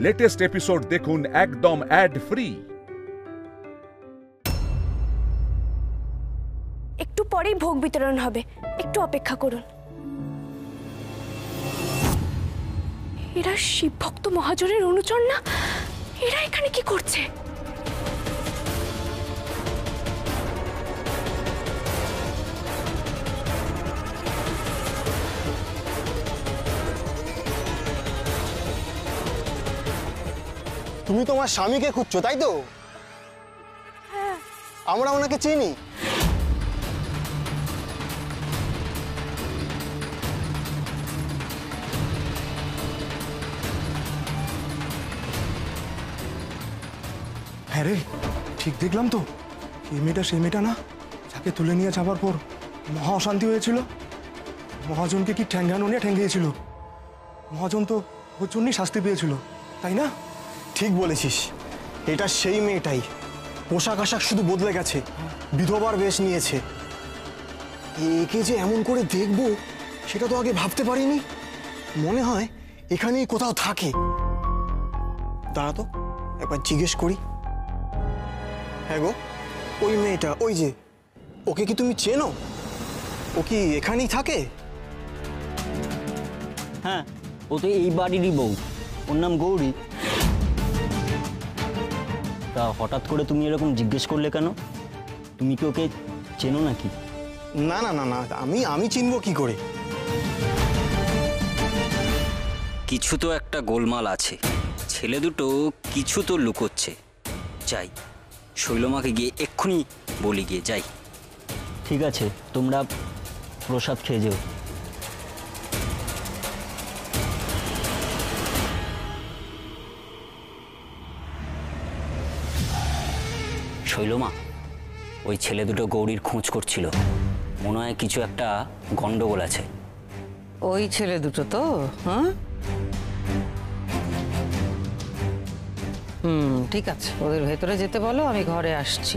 Latest episode দেখুন একদম add free. একটু পরেই ভোগ বিতরণ হবে, একটু অপেক্ষা করুন। এরা শিব ভক্ত মহাজনের অনুচর না? এরা এখানে কি করছে? তুমি তোমার স্বামীকে খুঁজছো, তাই তো? হ্যাঁ। আমরা ওনাকে চিনি। হ্যাঁ রে, ঠিক দেখলাম তো। এই মেয়েটা সেই মেয়েটা না, যাকে তুলে নিয়ে যাবার পর মহা অশান্তি হয়েছিল। মহাজনকে কি ঠ্যাঙ্গানো নিয়ে ঠ্যাঙ্গিয়েছিল। মহাজন তো ওর জন্যই শাস্তি পেয়েছিল, তাই না? ঠিক বলেছিস, এটা সেই মেয়েটাই। পোশাক আশাক শুধু বদলে গেছে, বিধবার বেশ নিয়েছে। একে যে এমন করে দেখবো সেটা তো আগে ভাবতে পারিনি। মনে হয় এখানেই কোথাও থাকে। দাঁড়া তো, একবার জিজ্ঞেস করি। হ্যাঁ গো, ওই মেয়েটা, ওই যে, ওকে কি তুমি চেনো? ও কি এখানেই থাকে? হ্যাঁ, ও তো এই বাড়িরই বউ। ওর নাম গৌরী। তা হঠাৎ করে তুমি এরকম জিজ্ঞেস করলে কেন? তুমি কি ওকে চেনো নাকি? না না না না, আমি চিনবো কি করে? কিছু তো একটা গোলমাল আছে। ছেলে দুটো কিছু তো লুকোচ্ছে। যাই, শৈলমাকে গিয়ে এক্ষুনি বলি, গিয়ে যাই। ঠিক আছে, তোমরা প্রসাদ খেয়ে যেও। শৈলমা, ওই ছেলে দুটো গৌরীর খোঁজ করছিল। মনে হয় কিছু একটা গন্ডগোল আছে। ওই ছেলে দুটো তো? হ্যাঁ, ঠিক আছে, ওদের ভেতরে যেতে বলো, আমি ঘরে আসছি।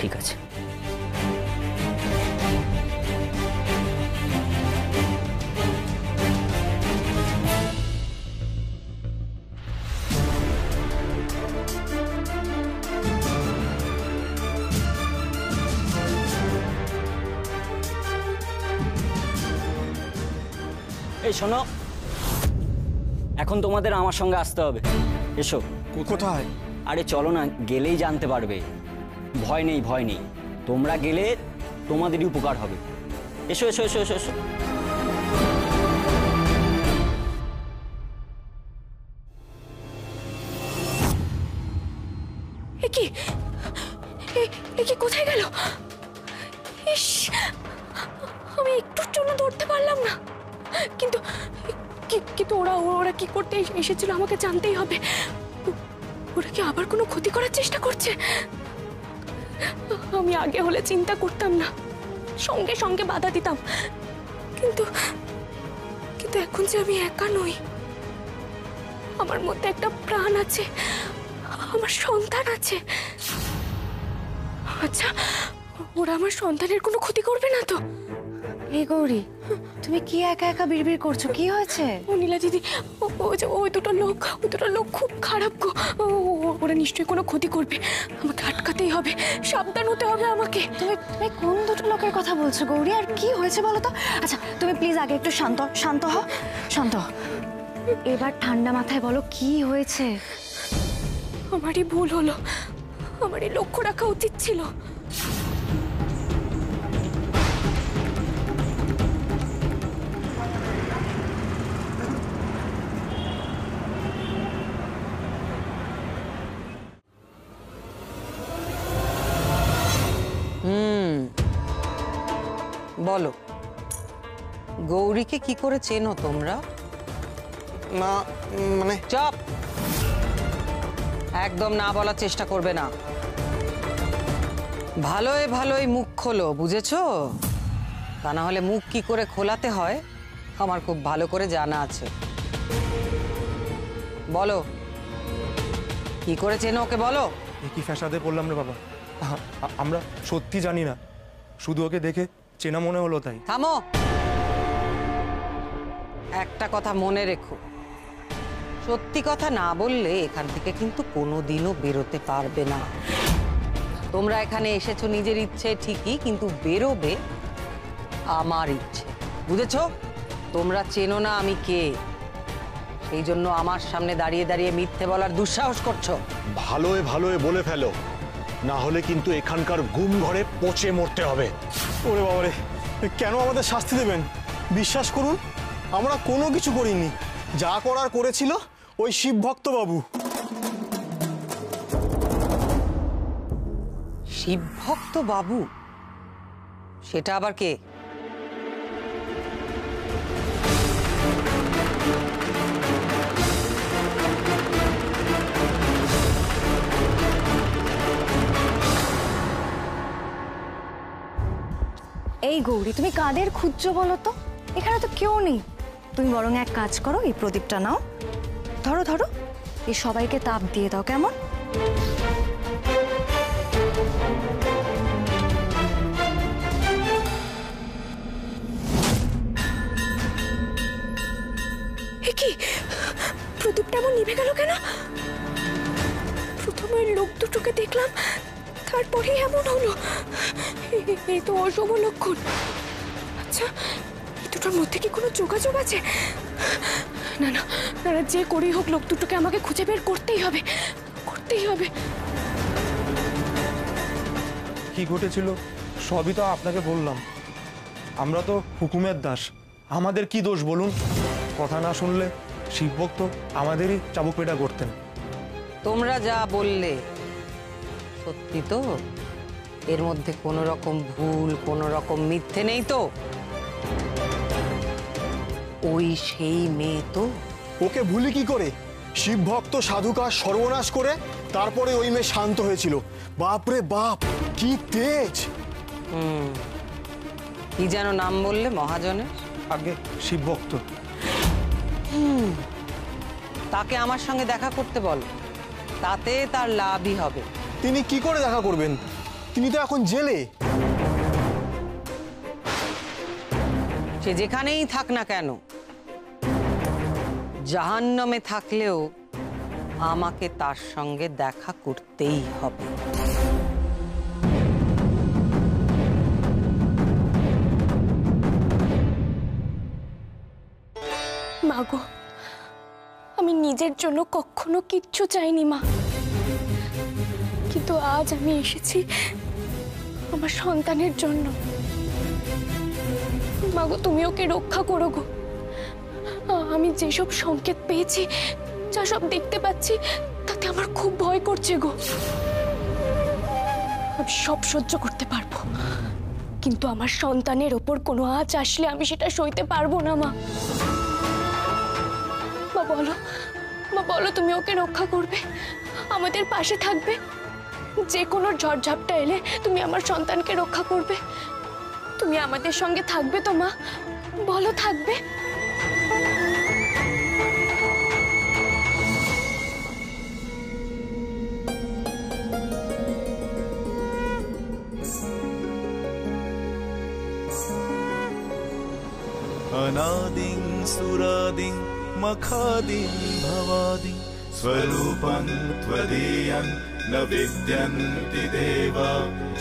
ঠিক আছে। এই শোনো, এখন তোমাদের আমার সঙ্গে আসতে হবে। এসো। কোথায়? আরে চলো না, গেলেই জানতে পারবে। ভয় নেই, ভয় নেই। তোমরা গেলে তোমাদেরই উপকার হবে। এসো এসো এসো এসো এসো। এ কি কোথায় গেল? ইস, আমি একটুর জন্য ধরতে পারলাম না। কিন্তু কিন্তু ওরা কি করতে এসেছিল আমাকে জানতেই হবে। ওরা কি আবার কোনো ক্ষতি করার চেষ্টা করছে? আমি আগে হলে চিন্তা করতাম না, সঙ্গে সঙ্গে বাধা দিতাম। কিন্তু এখন যে আমি একা নই, আমার মধ্যে একটা প্রাণ আছে, আমার সন্তান আছে। আচ্ছা, ওরা আমার সন্তানের কোনো ক্ষতি করবে না তো? এই গৌরী, তুমি কি একা একা বিড়বিড় করছো? কি হয়েছে? ও নীলা দিদি, ওই দুটো লোক খুব খারাপ গো। ওরা নিশ্চয়ই কোনো ক্ষতি করবে। আমাকে আটকাতেই হবে, সাবধান হতে হবে আমাকে। তুমি কোন দুটো লোকের কথা বলছো গৌরী? আর কি হয়েছে বলো তো? আচ্ছা, তুমি প্লিজ আগে একটু শান্ত হও। এবার ঠান্ডা মাথায় বলো কি হয়েছে। আমারই ভুল হলো, আমারই লক্ষ্য রাখা উচিত ছিল। বলো, গৌরীকে কি করে চেনো তোমরা? না মানে চুপ, একদম না বলার চেষ্টা করবে না। ভালোই মুখ খোলো, বুঝেছো? তা না হলে মুখ কি করে খোলাতে হয় আমার খুব ভালো করে জানা আছে। বলো, কি করে চেনো ওকে, বলো। কি ফ্যাসাদে পড়লাম রে বাবা। আমরা সত্যি জানি না, শুধু ওকে দেখে চেনা মনে হলো তাই। থামো, একটা কথা মনে রেখো, সত্যি কথা না বললে এখান থেকে কিন্তু কোনোদিনও বেরোতে পারবে না। তোমরা এখানে এসেছো নিজের ইচ্ছে ঠিকই, কিন্তু বেরোবে আমার ইচ্ছে, বুঝেছো? তোমরা চেনো না আমি কে, সেই জন্য আমার সামনে দাঁড়িয়ে দাঁড়িয়ে মিথ্যে বলার দুঃসাহস করছো। ভালোয় ভালোয় বলে ফেলো, না হলে কিন্তু এখানকার গুম ঘরে পচে মরতে হবে। ওরে বাবারে, কেন আমাদের শাস্তি দেবেন? বিশ্বাস করুন, আমরা কোনো কিছু করিনি। যা করার করেছিল ওই শিবভক্ত বাবু। শিবভক্ত বাবু? সেটা আবার কে? এই গৌরী, তুমি কাদের খুঁজছো বলো তো? এখানে তো কেউ নেই। তুমি বরং এক কাজ করো, এই প্রদীপটা নাও, ধরো ধরো, এই সবাইকে তাপ দিয়ে দাও, কেমন? কি প্রদীপটা এমন নিভে গেল কেন? প্রথমে লোক দুটোকে দেখলাম, তারপরে এমন হলো। এই তো অশুভ লক্ষণ। আচ্ছা, এই দুটোর মধ্যে কি কোনো যোগাযোগ আছে? না না না, যে করেই হোক লোক দুটোকে আমাকে খুঁজে বের করতেই হবে, করতেই হবে। কি ঘটেছিল সবই তো আপনাকে বললাম। আমরা তো হুকুমের দাস, আমাদের কি দোষ বলুন? কথা না শুনলে শিবভক্ত আমাদেরই চাবুক পেটা করতেন। তোমরা যা বললে সত্যি তো? এর মধ্যে কোনো রকম ভুল, কোনো রকম মিথ্যে নেই তো? ওই সেই মেয়ে তো। ওকে ভুলি কি করে? শিবভক্ত সাধুকার সর্বনাশ করে তারপরে ওই মেয়ে শান্ত হয়েছিল। বাপরে বাপ, কি তেজ! কি যেন নাম বললে মহাজনের? আগে শিবভক্ত। তাকে আমার সঙ্গে দেখা করতে বলো, তাতে তার লাভই হবে। তিনি কি করে দেখা করবেন? তিনি তো এখন জেলে। সে যেখানেই থাক না কেন, জাহান্নামে থাকলেও আমাকে তার সঙ্গে দেখা করতেই হবে। মা গো, আমি নিজের জন্য কখনো কিচ্ছু চাইনি মা, কিন্তু আজ আমি এসেছি আমার সন্তানের জন্য। মা গো, তুমি ওকে রক্ষা করো গো। আমি যেসব সংকেত পেয়েছি, যা সব দেখতে পাচ্ছি, তাতে আমার খুব ভয় করছে গো। আমি সব সহ্য করতে পারবো, কিন্তু আমার সন্তানের ওপর কোনো আঁচ আসলে আমি সেটা সইতে পারবো না মা। মা বলো, মা বলো, তুমি ওকে রক্ষা করবে, আমাদের পাশে থাকবে। যে কোনো ঝড়ঝাপটা এলে তুমি আমার সন্তানকে রক্ষা করবে। তুমি আমাদের সঙ্গে থাকবে তো মা? বলো, থাকবে? अनादिं सुरादिं मखादिं भवादिं स्वरूपं त्वदीयं न विद्यन्ति देवा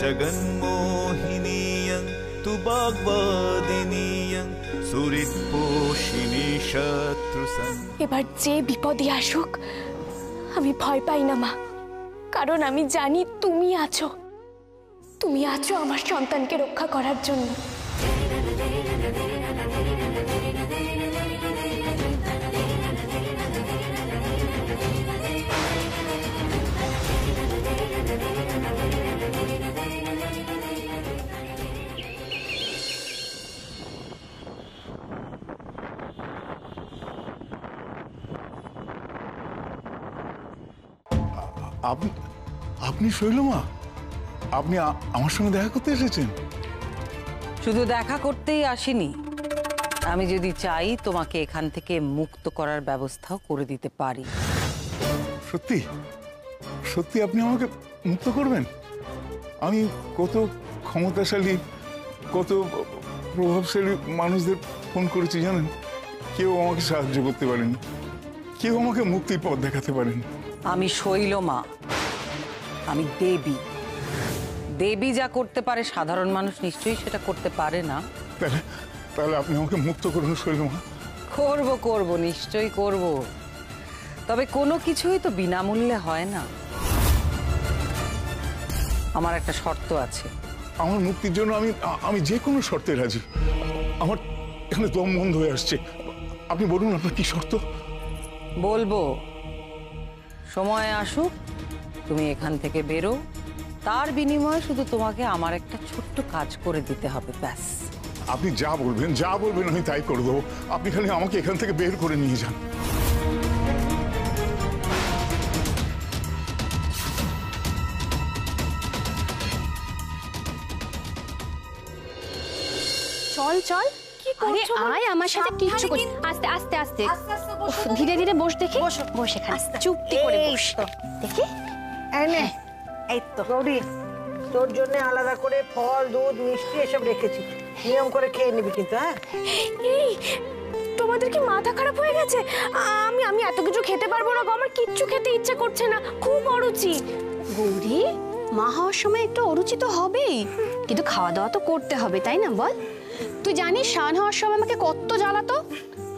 जगन्मोहिनीयं तु वाग्वादिनीयं सुहृत्पोषिणी शत्रुसं। এবার যে বিপদই আসুক আমি ভয় পাই না মা, কারণ আমি জানি তুমি আছো। তুমি আছো আমার সন্তানকে রক্ষা করার জন্য। আপনি শৈলমা, আপনি আমার সঙ্গে দেখা করতে এসেছেন? শুধু দেখা করতেই আসিনি, আমি যদি চাই তোমাকে এখান থেকে মুক্ত করার ব্যবস্থাও করে দিতে পারি। সত্যি সত্যি আপনি আমাকে মুক্ত করবেন? আমি কত ক্ষমতাশালী, কত প্রভাবশালী মানুষদের ফোন করেছি জানেন, কেউ আমাকে সাহায্য করতে পারেনি। কেউ আমাকে মুক্তির পথ দেখাতে পারেন। আমি শৈলমা, আমি দেবী। দেবী যা করতে পারে সাধারণ মানুষ নিশ্চয়ই সেটা করতে পারে না। তাহলে তাহলে আপনি আমাকে মুক্ত করুন শৈলমা। করব করব, নিশ্চয়ই করব, তবে কোনো কিছুই তো বিনামূল্যে হয় না। আমার একটা শর্ত আছে। আমার মুক্তির জন্য আমি যে কোনো শর্তে রাজি। আমার এখানে দম বন্ধ হয়ে আসছে, আপনি বলুন আপনার কি শর্ত। বলবো, সময় আসুক, তুমি এখান থেকে বেরো, তার বিনিময়ে শুধু তোমাকে আমার একটা ছোট্ট কাজ করে দিতে হবে, ব্যাস। আপনি যা বলবেন আমি তাই করে দেবো। আপনি খালি আমাকে এখান থেকে বের করে নিয়ে যান। চল চল, কি করছো? আয় আমার সাথে, কিচ্ছু করি। আস্তে আস্তে আস্তে, ধীরে ধীরে বস। দেখি বস এখানে, চুপটি করে বস। দেখি এনে এই তো গৌরী, তোর জন্য আলাদা করে ফল, দুধ, মিষ্টি এসব রেখেছি, নিয়ম করে খেয়ে নিবি কিন্তু। হ্যাঁ, এই তোমাদের কি মাথা খারাপ হয়ে গেছে? আমি এত কিছু খেতে পারবো না গো, আমার কিচ্ছু খেতে ইচ্ছে করছে না, খুব অরুচি। গৌরী, মা হওয়ার সময় একটু অরুচি তো হবেই, কিন্তু খাওয়া দাওয়া তো করতে হবে, তাই না? বল, তুই জানিস শান হওয়ার সময় আমাকে কত জ্বালাতো,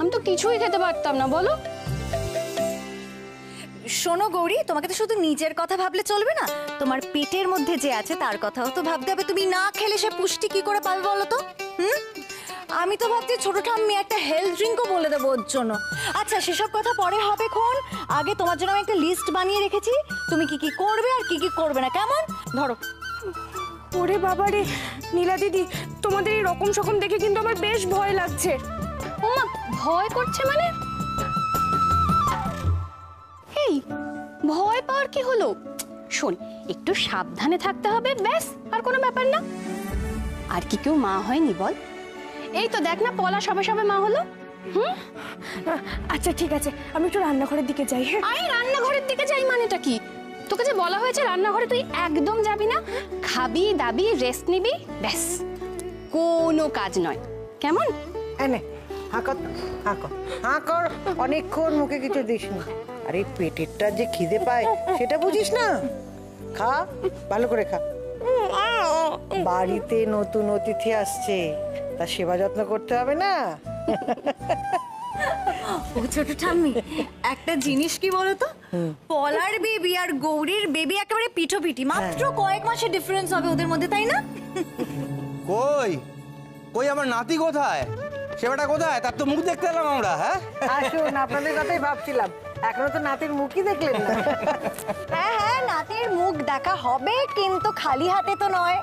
আমি তো কিছুই খেতে পারতাম না। বলো। শোনো গৌরী, তোমাকে তো শুধু নিজের কথা ভাবলে চলবে না, তোমার পেটের মধ্যে যে আছে তার কথাও তো ভাবতে হবে। তুমি না খেলে সে পুষ্টি কি করে পাবে বলো তো? আমি তো ভাবছি ছোট ঠাম্মি একটা হেলথ ড্রিঙ্কও বলে দেবো ওর জন্য। আচ্ছা, সেসব কথা পরে হবে, খন আগে তোমার জন্য আমি একটা লিস্ট বানিয়ে রেখেছি, তুমি কি কি করবে আর কি কি করবে না, কেমন? ধরো। ওরে বাবারে নীলা দিদি, তোমাদের এই রকম সকম দেখে কিন্তু আমার বেশ ভয় লাগছে। ওমা, ভয় করছে মানে? এই ভয় পাওয়ার কি হলো? শোন, একটু সাবধানে থাকতে হবে, ব্যাস, আর কোনো ব্যাপার না। আর কি কেউ মা হয়নি বল? এই তো দেখ না, পলা সবে সবে মা হলো। আচ্ছা ঠিক আছে, আমি একটু রান্নাঘরের দিকে যাই। আরে রান্নাঘরের দিকে যাই মানেটা কি? তোকে যে বলা হয়েছে রান্নাঘরে তুই একদম যাবি না, খাবি দাবি, রেস্ট নিবি, ব্যাস, কোনো কাজ নয়, কেমন? এনে হাঁকর, হাঁকর, অনেকক্ষণ মুখে কিছু দিস না। আরে পেটেরটা যে খিদে পায় সেটা বুঝিস না? খা, ভালো করে খা। বাড়িতে নতুন অতিথি আসছে, তার সেবা যত্ন করতে হবে না? ও ছোট ঠাম্মি, একটা জিনিস কি বলতো, পলার বেবি আর গৌরীর বেবি একেবারে পিঠোপিঠি, মাত্র কয়েক মাসের ডিফারেন্স হবে ওদের মধ্যে, তাই না? কই কই আমার নাতি কোথায়? সেবাটা কোথায়? তার তো মুখ দেখতে এলাম আমরা। হ্যাঁ, আসুন, আপনাদের কথাই ভাবছিলাম, এখনো তো নাতির মুখই দেখলেন না। হ্যাঁ হ্যাঁ, নাতির মুখ দেখা হবে, কিন্তু খালি হাতে তো নয়।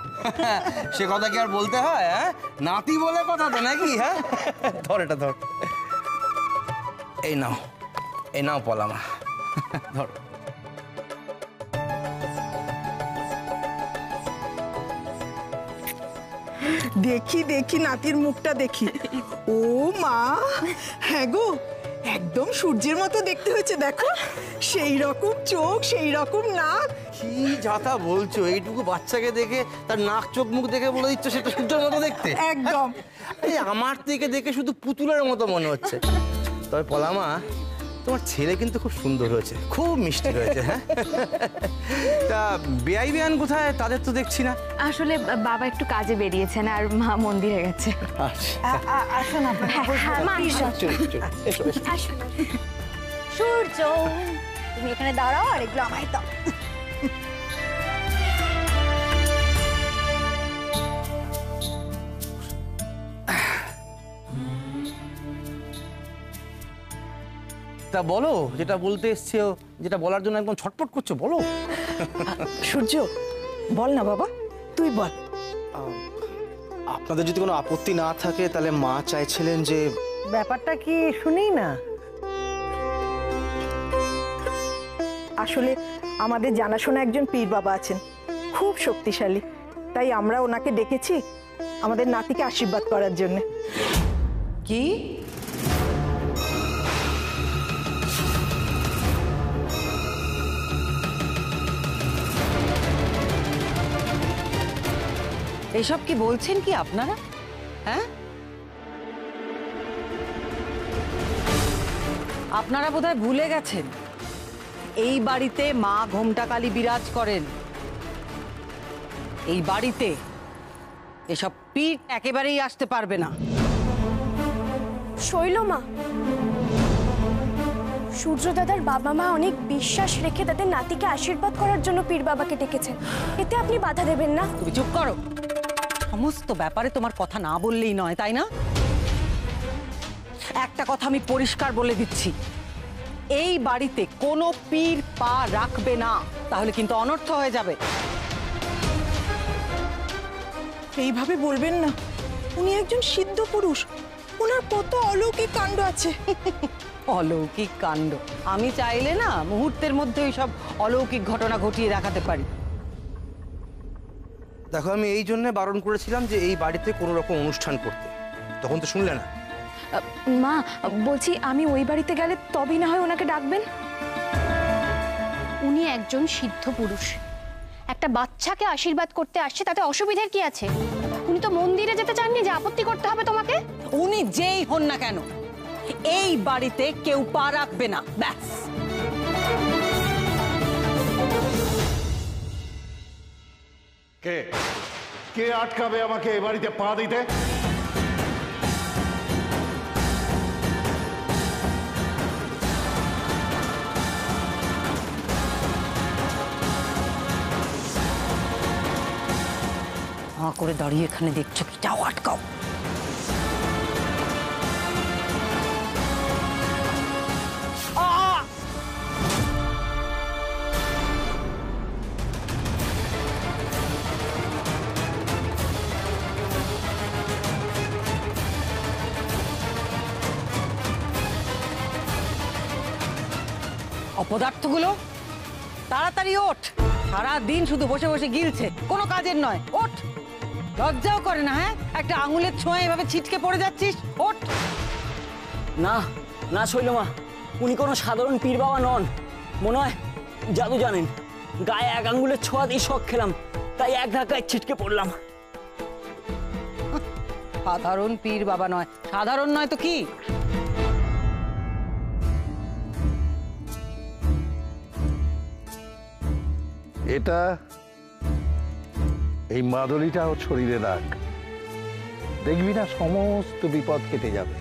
সে কথা কি আর বলতে হয়? হ্যাঁ, নাতি বলে কথা তো নাকি? হ্যাঁ, ধর এটা ধর, এই নাও পলামা, ধর। দেখি দেখি নাতির মুখটা দেখি। ও মা, হ্যাঁ গো, একদম সূর্যের মতো দেখতে হয়েছে, দেখো, সেই রকম চোখ, সেই রকম নাক। কি যাতা বলছো? এইটুকু বাচ্চাকে দেখে তার নাক চোখ মুখ দেখে বলে দিচ্ছ সেটা সূর্যের মতো দেখতে? একদম। এই আমার থেকে দেখে শুধু পুতুলের মতো মনে হচ্ছে। তবে পলামা, তোমার ছেলে কিন্তু খুব সুন্দর হয়েছে, খুব মিষ্টি হয়েছে। হ্যাঁ, তা বেআই বেআন কোথায়? তাদের তো দেখছি না। আসলে বাবা একটু কাজে বেরিয়েছেন আর মা মন্দিরে গেছে। আসুন সূর্য, তুমি এখানে দাঁড়াও আর এগুলো আমায় দাও। তা বলো, যেটা বলতে এসছো, যেটা বলার জন্য একদম ছটফট করছো, বলো। সূর্য, বল না বাবা, তুই বল। আপনাদের যদি কোনো আপত্তি না থাকে তাহলে মা চাইছিলেন যে ব্যাপারটা কি শুনি না। আসলে আমাদের জানাশোনা একজন পীর বাবা আছেন, খুব শক্তিশালী, তাই আমরা ওনাকে ডেকেছি আমাদের নাতিকে আশীর্বাদ করার জন্য। কি? এসব কি বলছেন কি আপনারা? হ্যাঁ, আপনারা বোধহয় ভুলে গেছেন, এই বাড়িতে মা ঘোমটাকালী বিরাজ করেন। এই বাড়িতে এসব পীর একেবারেই আসতে পারবে না। শৈলমা, সূর্য দাদার বাবা মা অনেক বিশ্বাস রেখে তাদের নাতিকে আশীর্বাদ করার জন্য পীর বাবাকে ডেকেছেন, এতে আপনি বাধা দেবেন না? তুমি চুপ করো। সমস্ত ব্যাপারে তোমার কথা না বললেই নয়, তাই না? একটা কথা আমি পরিষ্কার বলে দিচ্ছি, এই বাড়িতে কোনো পীর পা রাখবে না, তাহলে কিন্তু অনর্থ হয়ে যাবে। এইভাবে বলবেন না, উনি একজন সিদ্ধ পুরুষ, ওনার কত অলৌকিক কাণ্ড আছে। অলৌকিক কাণ্ড? আমি চাইলে না মুহূর্তের মধ্যে ওই সব অলৌকিক ঘটনা ঘটিয়ে দেখাতে পারি। দেখো, আমি এই জন্য বারণ করেছিলাম যে এই বাড়িতে কোনো রকম অনুষ্ঠান করতে, তখন তো শুনলে না। মা বলছি, আমি ওই বাড়িতে গেলে তবেই না হয় ওনাকে ডাকবেন? উনি একজন সিদ্ধ পুরুষ, একটা বাচ্চাকে আশীর্বাদ করতে আসছে, তাতে অসুবিধার কি আছে? উনি তো মন্দিরে যেতে চাননি যে আপত্তি করতে হবে তোমাকে। উনি যেই হন না কেন, এই বাড়িতে কেউ পা রাখবে না, ব্যাস। কে কে আটকাবে আমাকে এ বাড়িতে পা দিতে? হাঁ করে দাঁড়িয়ে এখানে দেখছো কি? যাও, আটকাও। অপদার্থগুলো, তাড়াতাড়ি ওঠ। সারা দিন শুধু বসে বসে গিলছে, কোনো কাজের নয়। ওঠ, লজ্জাও করে না? হ্যাঁ, একটা আঙুলের ছোঁয়া এভাবে ছিটকে পড়ে যাচ্ছিস। ওঠ। না না শৈলমা, উনি কোনো সাধারণ পীর বাবা নন। মনে হয় জাদু জানেন। গায়ে এক আঙ্গুলের ছোঁয়া দিয়ে শখ খেলাম, তাই এক ধাক্কায় ছিটকে পড়লাম। সাধারণ পীর বাবা নয়। সাধারণ নয় তো কি? এটা এই মাদলিটা ওর শরীরে রাখ, দেখবি না সমস্ত বিপদ কেটে যাবে।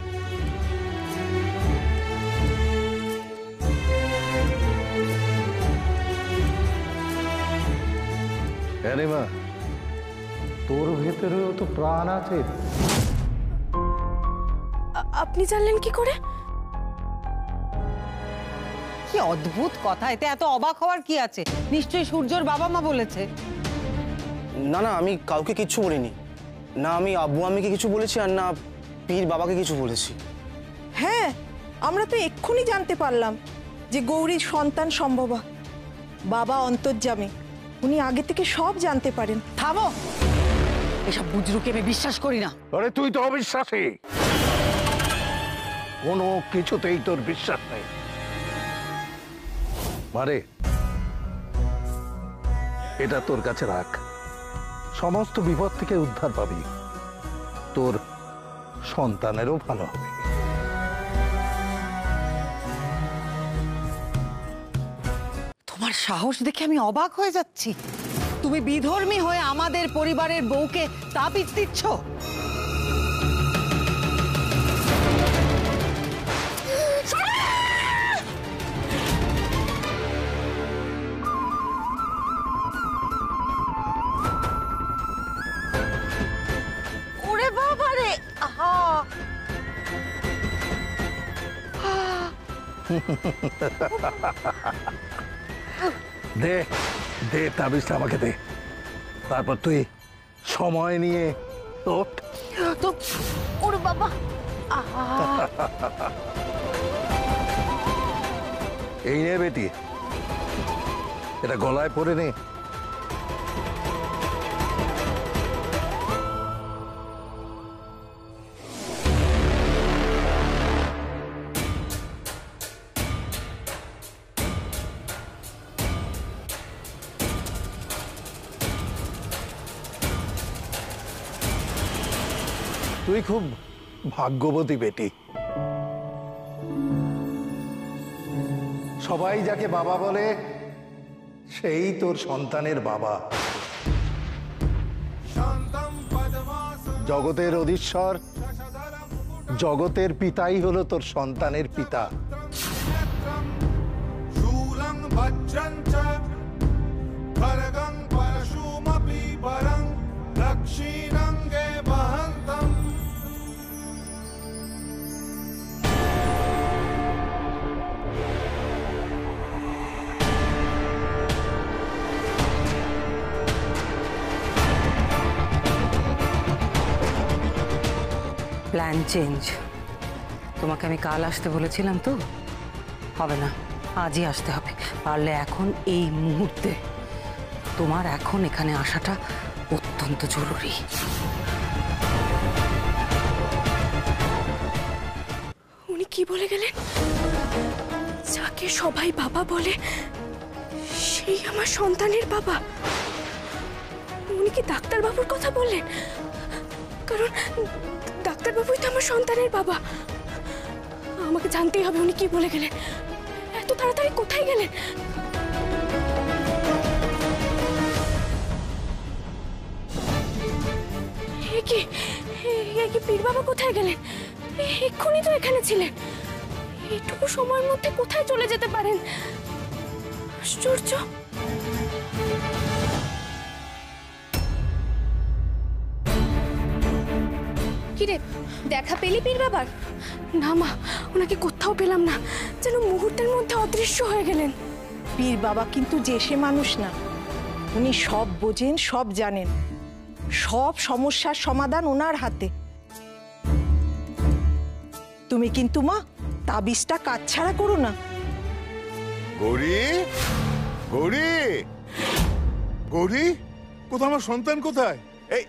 হ্যাঁ রে মা, তোর ভেতরেও তো প্রাণ আছে। আপনি জানলেন কি করে? কি অদ্ভুত কথা, এতে এত অবাক হওয়ার কি আছে? নিশ্চয়ই সূর্যর বাবা মা বলেছে। না না, আমি কাউকে কিচ্ছু বলিনি। না আমি আব্বু আম্মিকে কিছু বলেছি, আর না পীর বাবাকে কিছু বলেছি। হ্যাঁ, আমরা তো এক্ষুনি জানতে পারলাম যে গৌরীর সন্তান সম্ভবা। বাবা অন্তর্যামী, উনি আগে থেকে সব জানতে পারেন। থামো, এসব বুজরুকে আমি বিশ্বাস করি না। আরে তুই তো অবিশ্বাসী, কোনো কিছুতেই তোর বিশ্বাস নেই। মারে, এটা তোর কাছে রাখ, সমস্ত বিপদ থেকে উদ্ধার পাবি, তোর সন্তানেরও ভালো হবে। তোমার সাহস দেখে আমি অবাক হয়ে যাচ্ছি। তুমি বিধর্মী হয়ে আমাদের পরিবারের বউকে তাবিজ দিচ্ছ। ওরে বাবা রে, আহা! দে দে তাবিজটা আমাকে দে, তারপর তুই সময় নিয়ে ওঠ। তো ওরে বাবা, আহা! এই নে বেটি, এটা গলায় পরে নে। তুই খুব ভাগ্যবতী বেটি। সবাই যাকে বাবা বলে সেই তোর সন্তানের বাবা। জগতের অধীশ্বর, জগতের পিতাই হলো তোর সন্তানের পিতা। Plan change. তোমাকে আমি কাল আসতে বলেছিলাম তো, হবে না, আজই আসতে হবে। পারলে এখন এই মুহূর্তে। তোমার এখন এখানে আসাটা অত্যন্ত জরুরি। উনি কি বলে গেলেন? যাকে সবাই বাবা বলে সেই আমার সন্তানের বাবা। উনি কি ডাক্তারবাবুর কথা বললেন? কারণ ডাক্তারবাবুই তো আমার সন্তানের বাবা। আমাকে জানতেই হবে উনি কি বলে গেলেন। এত তাড়াতাড়ি কোথায় গেলেন? কি পীর বাবা কোথায় গেলেন? এক্ষুনি তো এখানে ছিলেন। এইটুকু সময়ের মধ্যে কোথায় চলে যেতে পারেন? আশ্চর্য। কিরে, দেখা পেলি পীর বাবার? না মা, ওনাকে কোথাও পেলাম না, যেন মুহূর্তের মধ্যে অদৃশ্য হয়ে গেলেন। পীর বাবা কিন্তু যেসে মানুষ না, উনি সব বোঝেন, সব জানেন, সব সমস্যার সমাধান ওনার হাতে। তুমি কিন্তু মা তাবিজটা কাটছাড়া করো না। গৌরী, গৌরী, গৌরী, কোথায় আমার সন্তান কোথায়? এই